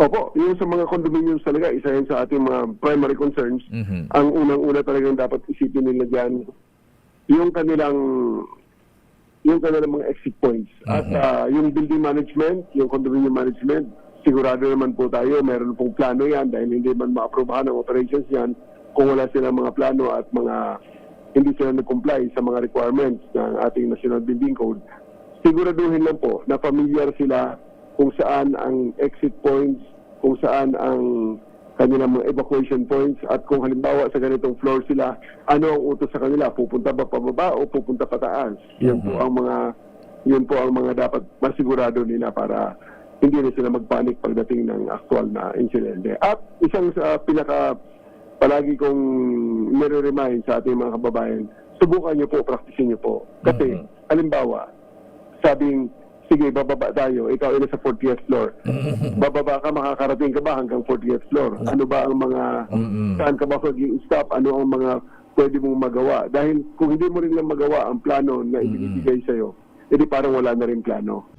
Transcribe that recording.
Opo, yung sa mga condominiums talaga, isa yan sa ating mga primary concerns. Ang unang-una talagang dapat isipin nila dyan, yung kanilang mga exit points. At yung building management, yung condominium management, sigurado naman po tayo, meron pong plano yan dahil hindi man ma-aprobahan ang operations yan kung wala silang mga plano at hindi sila nag-comply sa mga requirements ng ating National Building Code. Siguraduhin lang po na familiar sila kung saan ang exit points, kung saan ang kanilang mga evacuation points, at kung halimbawa sa ganitong floor sila, ano ang utos sa kanila, pupunta ba pababa o pupunta pataas? Yun po ang mga dapat masigurado nila para hindi na sila magpanik pagdating ng aktual na insidente. At isang sa palagi kong nire-remind sa ating mga kababayan, subukan nyo po, practicein nyo po. Kasi, halimbawa, sabing, sige, bababa tayo, ikaw ay nasa 40th floor. Bababa ka, makakarating ka ba hanggang 40th floor? Ano ba ang mga, saan ka ba mag-i-stop? Ano ang mga pwede mong magawa? Dahil kung hindi mo rin lang magawa ang plano na ibibigay sa'yo, edi parang wala na rin plano.